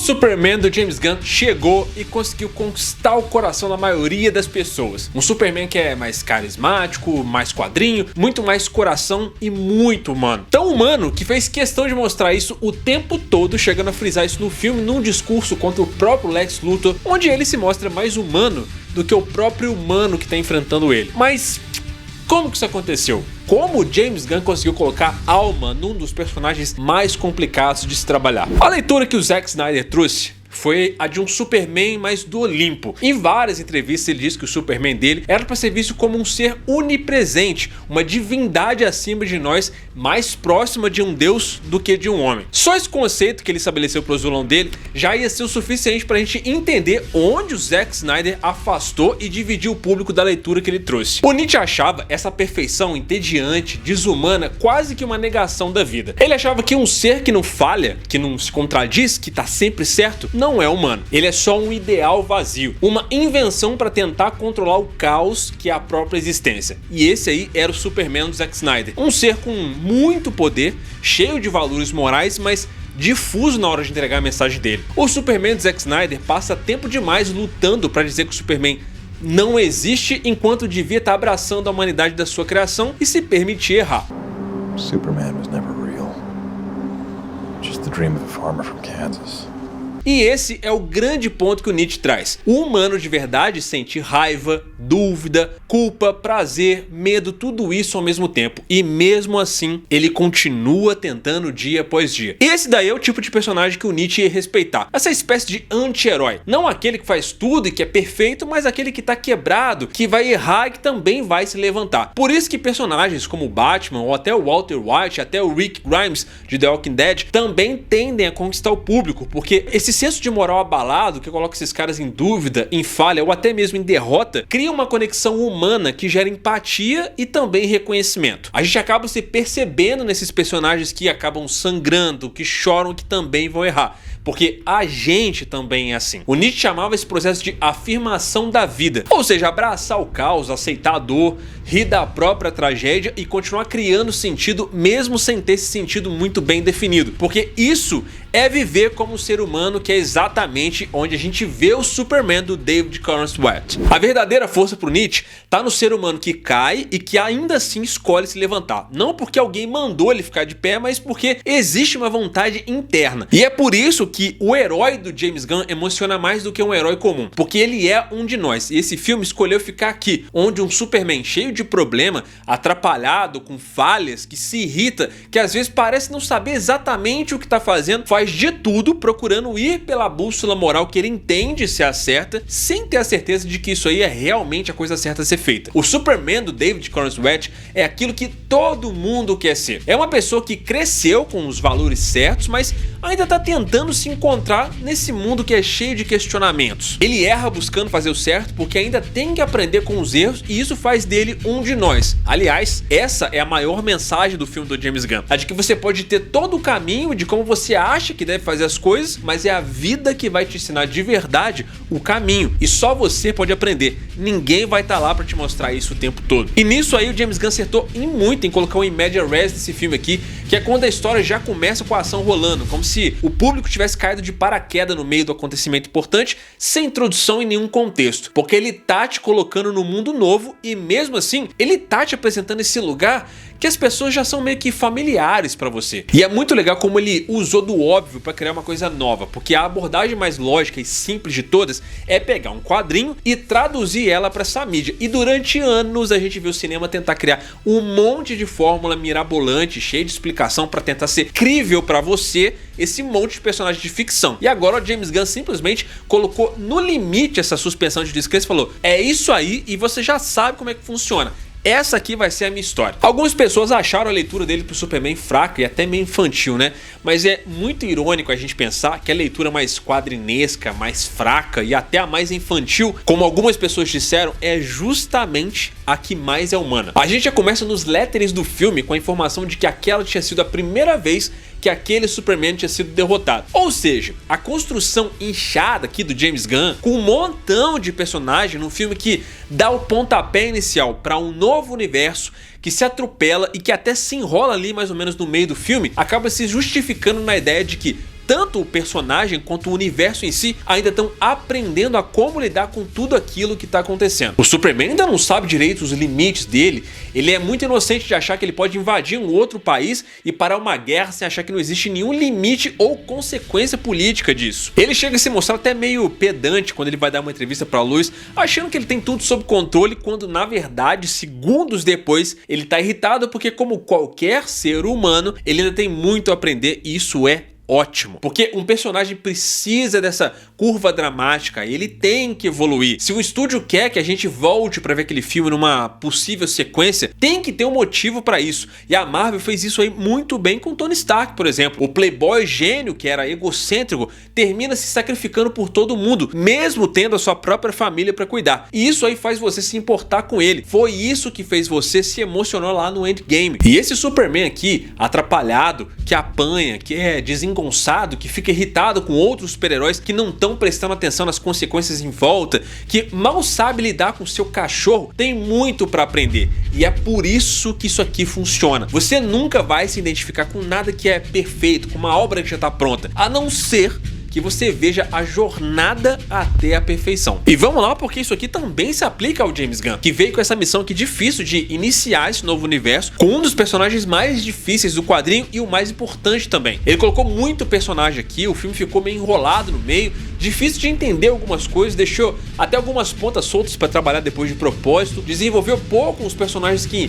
Superman do James Gunn chegou e conseguiu conquistar o coração da maioria das pessoas. Um Superman que é mais carismático, mais quadrinho, muito mais coração e muito humano. Tão humano que fez questão de mostrar isso o tempo todo, chegando a frisar isso no filme num discurso contra o próprio Lex Luthor, onde ele se mostra mais humano do que o próprio humano que está enfrentando ele. Mas como que isso aconteceu? Como o James Gunn conseguiu colocar alma num dos personagens mais complicados de se trabalhar? A leitura que o Zack Snyder trouxe foi a de um Superman mais do Olimpo. Em várias entrevistas ele disse que o Superman dele era para ser visto como um ser onipresente, uma divindade acima de nós, mais próxima de um deus do que de um homem. Só esse conceito que ele estabeleceu para o vilão dele já ia ser o suficiente para a gente entender onde o Zack Snyder afastou e dividiu o público da leitura que ele trouxe. O Nietzsche achava essa perfeição entediante, desumana, quase que uma negação da vida. Ele achava que um ser que não falha, que não se contradiz, que tá sempre certo, não é humano. Ele é só um ideal vazio, uma invenção para tentar controlar o caos que é a própria existência. E esse aí era o Superman do Zack Snyder. Um ser com muito poder, cheio de valores morais, mas difuso na hora de entregar a mensagem dele. O Superman do Zack Snyder passa tempo demais lutando para dizer que o Superman não existe, enquanto devia estar abraçando a humanidade da sua criação e se permitir errar. Superman was never real. Just the dream of a farmer from Kansas. E esse é o grande ponto que o Nietzsche traz. O humano de verdade sente raiva, dúvida, culpa, prazer, medo, tudo isso ao mesmo tempo. E mesmo assim, ele continua tentando dia após dia. Esse daí é o tipo de personagem que o Nietzsche ia respeitar. Essa espécie de anti-herói. Não aquele que faz tudo e que é perfeito, mas aquele que tá quebrado, que vai errar e que também vai se levantar. Por isso que personagens como o Batman, ou até o Walter White, até o Rick Grimes de The Walking Dead, também tendem a conquistar o público, porque esse senso de moral abalado que coloca esses caras em dúvida, em falha ou até mesmo em derrota, cria uma conexão humana que gera empatia e também reconhecimento. A gente acaba se percebendo nesses personagens que acabam sangrando, que choram, que também vão errar. Porque a gente também é assim. O Nietzsche chamava esse processo de afirmação da vida. Ou seja, abraçar o caos, aceitar a dor, rir da própria tragédia e continuar criando sentido mesmo sem ter esse sentido muito bem definido. Porque isso é viver como ser humano, que é exatamente onde a gente vê o Superman do David Corenswet. A verdadeira força pro Nietzsche tá no ser humano que cai e que ainda assim escolhe se levantar. Não porque alguém mandou ele ficar de pé, mas porque existe uma vontade interna. E é por isso que o herói do James Gunn emociona mais do que um herói comum, porque ele é um de nós. E esse filme escolheu ficar aqui, onde um Superman cheio de problema, atrapalhado, com falhas, que se irrita, que às vezes parece não saber exatamente o que tá fazendo, faz de tudo procurando ir pela bússola moral que ele entende se acerta, sem ter a certeza de que isso aí é realmente a coisa certa a ser feita. O Superman do David Corenswet é aquilo que todo mundo quer ser. É uma pessoa que cresceu com os valores certos, mas ainda tá tentando se encontrar nesse mundo que é cheio de questionamentos. Ele erra buscando fazer o certo porque ainda tem que aprender com os erros, e isso faz dele um de nós. Aliás, essa é a maior mensagem do filme do James Gunn, a de que você pode ter todo o caminho de como você acha que deve fazer as coisas, mas é a vida que vai te ensinar de verdade o caminho, e só você pode aprender. Ninguém vai estar lá para te mostrar isso o tempo todo. E nisso aí o James Gunn acertou muito em colocar um in media res desse filme aqui, que é quando a história já começa com a ação rolando, como se o público tivesse caído de paraquedas no meio do acontecimento importante, sem introdução em nenhum contexto, porque ele tá te colocando no mundo novo e mesmo assim ele tá te apresentando esse lugar que as pessoas já são meio que familiares pra você. E é muito legal como ele usou do óbvio pra criar uma coisa nova, porque a abordagem mais lógica e simples de todas é pegar um quadrinho e traduzir ela pra essa mídia. E durante anos a gente viu o cinema tentar criar um monte de fórmula mirabolante, cheia de explicação pra tentar ser crível pra você esse monte de personagem de ficção. E agora o James Gunn simplesmente colocou no limite essa suspensão de descrença e falou: é isso aí, e você já sabe como é que funciona. Essa aqui vai ser a minha história. Algumas pessoas acharam a leitura dele pro Superman fraca e até meio infantil, né? Mas é muito irônico a gente pensar que a leitura mais quadrinesca, mais fraca e até a mais infantil, como algumas pessoas disseram, é justamente a que mais é humana. A gente já começa nos letterings do filme com a informação de que aquela tinha sido a primeira vez que aquele Superman tinha sido derrotado. Ou seja, a construção inchada aqui do James Gunn, com um montão de personagem num filme que dá o pontapé inicial para um novo universo, que se atropela e que até se enrola ali mais ou menos no meio do filme, acaba se justificando na ideia de que tanto o personagem quanto o universo em si ainda estão aprendendo a como lidar com tudo aquilo que está acontecendo. O Superman ainda não sabe direito os limites dele, ele é muito inocente de achar que ele pode invadir um outro país e parar uma guerra sem achar que não existe nenhum limite ou consequência política disso. Ele chega a se mostrar até meio pedante quando ele vai dar uma entrevista para Lois, achando que ele tem tudo sob controle, quando na verdade, segundos depois, ele tá irritado porque, como qualquer ser humano, ele ainda tem muito a aprender e isso é ótimo, porque um personagem precisa dessa curva dramática, ele tem que evoluir. Se o estúdio quer que a gente volte para ver aquele filme numa possível sequência, tem que ter um motivo para isso, e a Marvel fez isso aí muito bem com Tony Stark, por exemplo. O playboy gênio, que era egocêntrico, termina se sacrificando por todo mundo, mesmo tendo a sua própria família para cuidar, e isso aí faz você se importar com ele. Foi isso que fez você se emocionar lá no Endgame. E esse Superman aqui, atrapalhado, que apanha, que é desengonçado, que fica irritado com outros super-heróis que não estão prestando atenção nas consequências em volta, que mal sabe lidar com seu cachorro, tem muito para aprender. E é por isso que isso aqui funciona. Você nunca vai se identificar com nada que é perfeito, com uma obra que já está pronta, a não ser que você veja a jornada até a perfeição. E vamos lá, porque isso aqui também se aplica ao James Gunn, que veio com essa missão aqui difícil de iniciar esse novo universo com um dos personagens mais difíceis do quadrinho e o mais importante também. Ele colocou muito personagem aqui, o filme ficou meio enrolado no meio, difícil de entender algumas coisas, deixou até algumas pontas soltas para trabalhar depois de propósito, desenvolveu pouco os personagens que,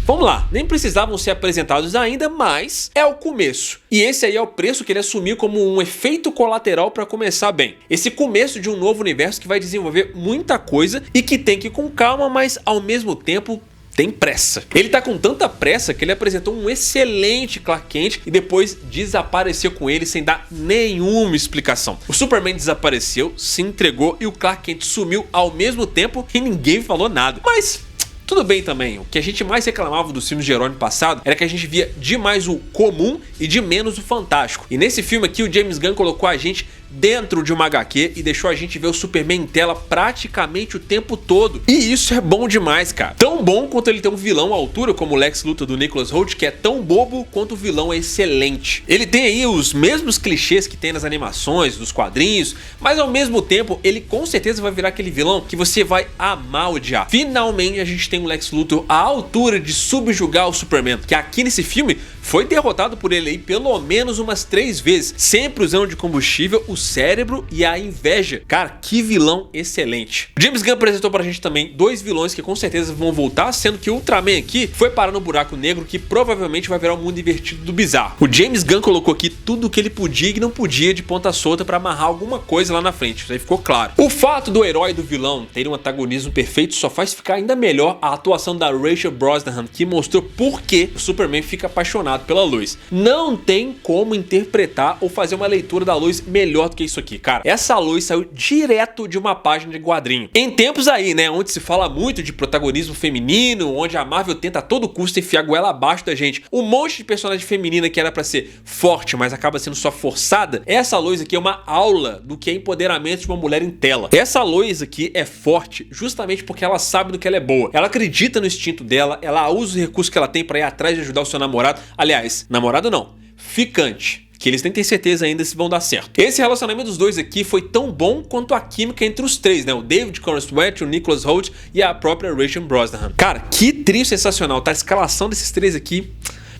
vamos lá, nem precisavam ser apresentados ainda, mas é o começo. E esse aí é o preço que ele assumiu como um efeito colateral para começar bem. Esse começo de um novo universo que vai desenvolver muita coisa e que tem que ir com calma, mas ao mesmo tempo tem pressa. Ele tá com tanta pressa que ele apresentou um excelente Clark Kent e depois desapareceu com ele sem dar nenhuma explicação. O Superman desapareceu, se entregou e o Clark Kent sumiu ao mesmo tempo e ninguém falou nada. Mas tudo bem também, o que a gente mais reclamava dos filmes de herói no passado era que a gente via demais o comum e de menos o fantástico. E nesse filme aqui o James Gunn colocou a gente dentro de uma HQ e deixou a gente ver o Superman em tela praticamente o tempo todo. E isso é bom demais, cara. Tão bom quanto ele ter um vilão à altura como o Lex Luthor do Nicholas Hoult, que é tão bobo quanto o vilão é excelente. Ele tem aí os mesmos clichês que tem nas animações, dos quadrinhos, mas ao mesmo tempo ele com certeza vai virar aquele vilão que você vai amar odiar. Finalmente a gente tem um Lex Luthor à altura de subjugar o Superman, que aqui nesse filme foi derrotado por ele aí pelo menos umas 3 vezes, sempre usando de combustível o cérebro e a inveja. Cara, que vilão excelente. O James Gunn apresentou pra gente também 2 vilões que com certeza vão voltar, sendo que o Ultraman aqui foi parar no buraco negro, que provavelmente vai virar o mundo invertido do bizarro. O James Gunn colocou aqui tudo o que ele podia e não podia de ponta solta pra amarrar alguma coisa lá na frente, isso aí ficou claro. O fato do herói e do vilão terem um antagonismo perfeito só faz ficar ainda melhor a atuação da Rachel Brosnahan, que mostrou por que o Superman fica apaixonado pela Lois. Não tem como interpretar ou fazer uma leitura da Lois melhor do que isso aqui, cara. Essa Lois saiu direto de uma página de quadrinho. Em tempos aí, né, onde se fala muito de protagonismo feminino, onde a Marvel tenta a todo custo enfiar a goela abaixo da gente, um monte de personagem feminina que era pra ser forte, mas acaba sendo só forçada, essa Lois aqui é uma aula do que é empoderamento de uma mulher em tela. Essa Lois aqui é forte justamente porque ela sabe do que ela é boa. Ela acredita no instinto dela, ela usa os recursos que ela tem pra ir atrás de ajudar o seu namorado. Aliás, namorado não, ficante, que eles nem têm certeza ainda se vão dar certo. Esse relacionamento dos dois aqui foi tão bom quanto a química entre os três, né? O David Corenswet, o Nicholas Hoult e a própria Rachel Brosnahan. Cara, que trio sensacional, tá? A escalação desses três aqui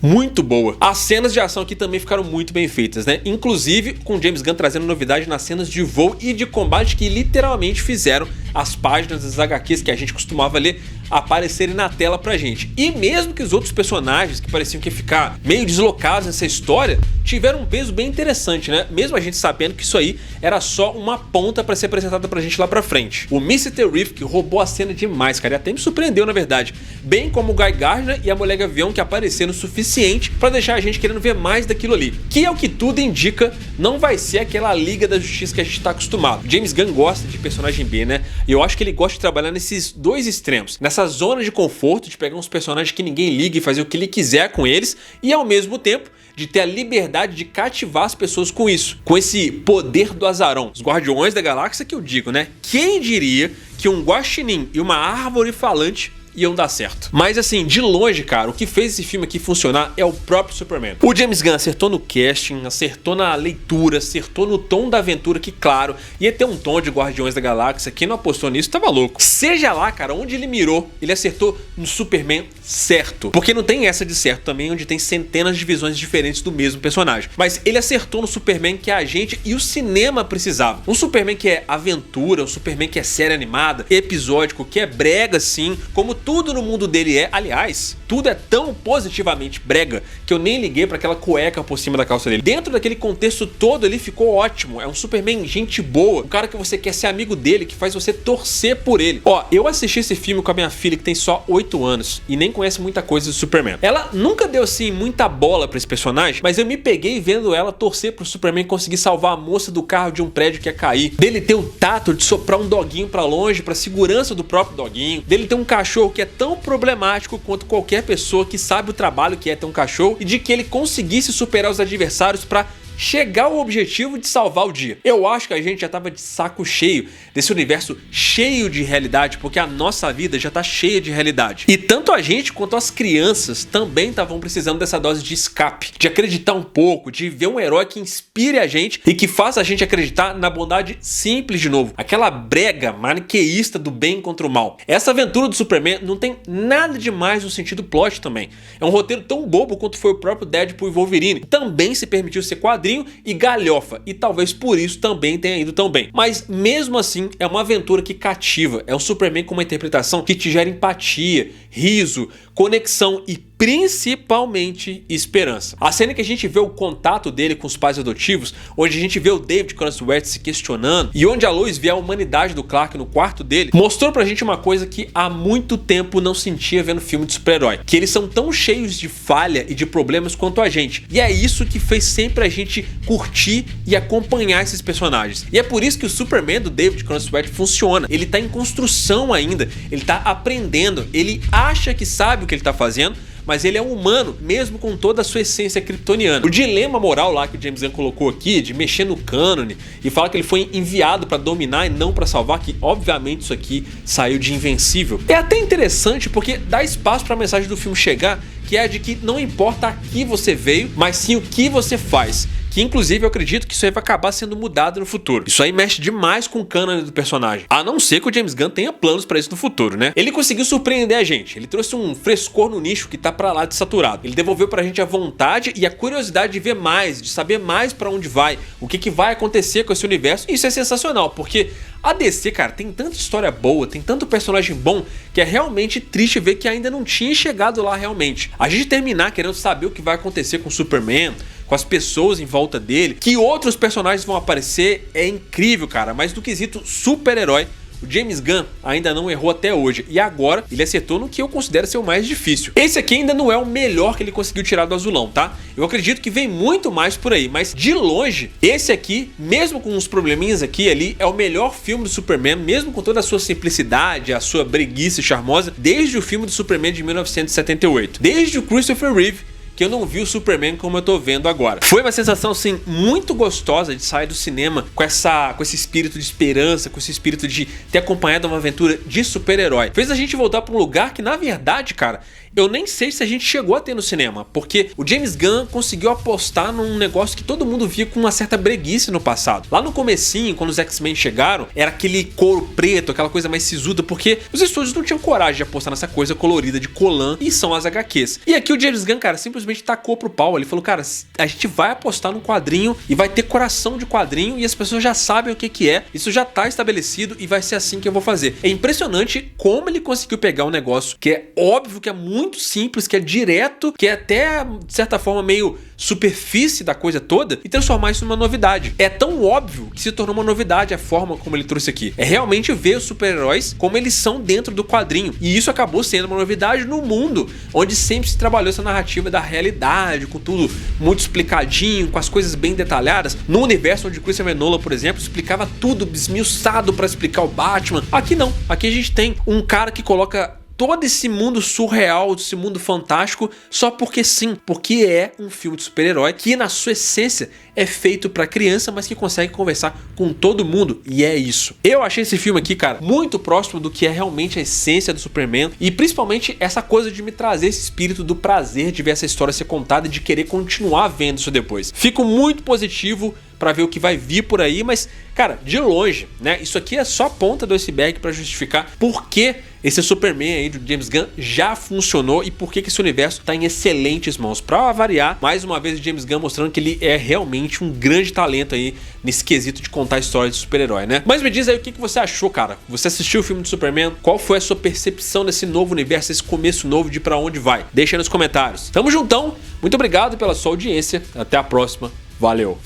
muito boa. As cenas de ação aqui também ficaram muito bem feitas, né? Inclusive com James Gunn trazendo novidade nas cenas de voo e de combate que literalmente fizeram as páginas das HQs que a gente costumava ler aparecerem na tela pra gente. E mesmo que os outros personagens que pareciam que ia ficar meio deslocados nessa história tiveram um peso bem interessante, né? Mesmo a gente sabendo que isso aí era só uma ponta pra ser apresentada pra gente lá pra frente. O Mr. Reef que roubou a cena demais, cara, e até me surpreendeu na verdade, bem como o Guy Gardner e a Mulher Gavião, que apareceram o suficiente pra deixar a gente querendo ver mais daquilo ali, que é o que tudo indica, não vai ser aquela Liga da Justiça que a gente tá acostumado. James Gunn gosta de personagem B, né? E eu acho que ele gosta de trabalhar nesses dois extremos, nessa zona de conforto de pegar uns personagens que ninguém liga e fazer o que ele quiser com eles, e ao mesmo tempo de ter a liberdade de cativar as pessoas com isso, com esse poder do azarão. Os Guardiões da Galáxia que eu digo, né? Quem diria que um guaxinim e uma árvore falante iam dar certo. Mas assim, de longe, cara, o que fez esse filme aqui funcionar é o próprio Superman. O James Gunn acertou no casting, acertou na leitura, acertou no tom da aventura, que claro, ia ter um tom de Guardiões da Galáxia. Quem não apostou nisso tava louco. Seja lá, cara, onde ele mirou, ele acertou no Superman certo. Porque não tem essa de certo também, onde tem centenas de visões diferentes do mesmo personagem. Mas ele acertou no Superman que a gente e o cinema precisavam. Um Superman que é aventura, um Superman que é série animada, episódico, que é brega sim, como tudo no mundo dele é. Aliás, tudo é tão positivamente brega que eu nem liguei pra aquela cueca por cima da calça dele. Dentro daquele contexto todo, ele ficou ótimo. É um Superman gente boa, um cara que você quer ser amigo dele, que faz você torcer por ele. Ó, eu assisti esse filme com a minha filha, que tem só 8 anos e nem conhece muita coisa do Superman. Ela nunca deu assim muita bola pra esse personagem, mas eu me peguei vendo ela torcer pro Superman conseguir salvar a moça do carro de um prédio que ia cair, dele ter o tato de soprar um doguinho pra longe, pra segurança do próprio doguinho, dele ter um cachorro que é tão problemático quanto qualquer pessoa que sabe o trabalho que é ter um cachorro, e de que ele conseguisse superar os adversários pra chegar ao objetivo de salvar o dia. Eu acho que a gente já tava de saco cheio desse universo cheio de realidade, porque a nossa vida já tá cheia de realidade. E tanto a gente quanto as crianças também estavam precisando dessa dose de escape, de acreditar um pouco, de ver um herói que inspire a gente e que faça a gente acreditar na bondade simples de novo. Aquela brega maniqueísta do bem contra o mal. Essa aventura do Superman não tem nada demais no sentido plot também. É um roteiro tão bobo quanto foi o próprio Deadpool e Wolverine. Também se permitiu ser quadrinho e galhofa, e talvez por isso também tenha ido tão bem. Mas mesmo assim é uma aventura que cativa, é um Superman com uma interpretação que te gera empatia, riso, conexão e principalmente esperança. A cena que a gente vê o contato dele com os pais adotivos, onde a gente vê o David Cronenweth se questionando e onde a Lois vê a humanidade do Clark no quarto dele, mostrou pra gente uma coisa que há muito tempo não sentia vendo filme de super-herói, que eles são tão cheios de falha e de problemas quanto a gente, e é isso que fez sempre a gente curtir e acompanhar esses personagens. E é por isso que o Superman do David Cronenweth funciona. Ele tá em construção ainda, ele tá aprendendo, ele acha que sabe o que ele tá fazendo, mas ele é um humano, mesmo com toda a sua essência kryptoniana. O dilema moral lá que o James Gunn colocou aqui, de mexer no cânone e falar que ele foi enviado pra dominar e não pra salvar, que obviamente isso aqui saiu de Invencível, é até interessante porque dá espaço pra mensagem do filme chegar, que é a de que não importa a que você veio, mas sim o que você faz. Que inclusive eu acredito que isso aí vai acabar sendo mudado no futuro. Isso aí mexe demais com o cânone do personagem. A não ser que o James Gunn tenha planos pra isso no futuro, né? Ele conseguiu surpreender a gente. Ele trouxe um frescor no nicho que tá pra lá de saturado. Ele devolveu pra gente a vontade e a curiosidade de ver mais, de saber mais pra onde vai, o que vai acontecer com esse universo. E isso é sensacional, porque a DC, cara, tem tanta história boa, tem tanto personagem bom, que é realmente triste ver que ainda não tinha chegado lá realmente. A gente terminar querendo saber o que vai acontecer com o Superman, com as pessoas em volta dele, que outros personagens vão aparecer, é incrível, cara. Mas do quesito super-herói, o James Gunn ainda não errou até hoje, e agora ele acertou no que eu considero ser o mais difícil. Esse aqui ainda não é o melhor que ele conseguiu tirar do Azulão, tá? Eu acredito que vem muito mais por aí, mas de longe, esse aqui, mesmo com uns probleminhas aqui e ali, é o melhor filme do Superman, mesmo com toda a sua simplicidade, a sua breguice charmosa, desde o filme do Superman de 1978, desde o Christopher Reeve, que eu não vi o Superman como eu tô vendo agora. Foi uma sensação, sim, muito gostosa de sair do cinema com esse espírito de esperança, com esse espírito de ter acompanhado uma aventura de super-herói. Fez a gente voltar pra um lugar que, na verdade, cara, eu nem sei se a gente chegou a ter no cinema, porque o James Gunn conseguiu apostar num negócio que todo mundo via com uma certa breguice no passado. Lá no comecinho, quando os X-Men chegaram, era aquele couro preto, aquela coisa mais sisuda, porque os estúdios não tinham coragem de apostar nessa coisa colorida de colã, e são as HQs. E aqui o James Gunn, cara, simplesmente tacou pro pau. Ele falou, cara, a gente vai apostar num quadrinho e vai ter coração de quadrinho e as pessoas já sabem o que é, isso já tá estabelecido e vai ser assim que eu vou fazer. É impressionante como ele conseguiu pegar um negócio que é óbvio, que é muito simples, que é direto, que é até, de certa forma, meio superfície da coisa toda, e transformar isso numa novidade. É tão óbvio que se tornou uma novidade a forma como ele trouxe aqui. É realmente ver os super-heróis como eles são dentro do quadrinho. E isso acabou sendo uma novidade no mundo onde sempre se trabalhou essa narrativa da realidade, com tudo muito explicadinho, com as coisas bem detalhadas. No universo onde Christopher Nolan, por exemplo, explicava tudo esmiuçado pra explicar o Batman. Aqui não. Aqui a gente tem um cara que coloca todo esse mundo surreal, esse mundo fantástico, só porque sim, porque é um filme de super-herói que na sua essência é feito pra criança, mas que consegue conversar com todo mundo, e é isso. Eu achei esse filme aqui, cara, muito próximo do que é realmente a essência do Superman, e principalmente essa coisa de me trazer esse espírito do prazer de ver essa história ser contada e de querer continuar vendo isso depois. Fico muito positivo pra ver o que vai vir por aí, mas, cara, de longe, né, isso aqui é só a ponta do iceberg pra justificar por que esse Superman aí do James Gunn já funcionou e por que esse universo tá em excelentes mãos. Pra variar, mais uma vez o James Gunn mostrando que ele é realmente um grande talento aí nesse quesito de contar histórias de super-herói, né? Mas me diz aí o que você achou, cara. Você assistiu o filme de Superman? Qual foi a sua percepção desse novo universo, esse começo novo de pra onde vai? Deixa aí nos comentários. Tamo juntão, muito obrigado pela sua audiência, até a próxima, valeu!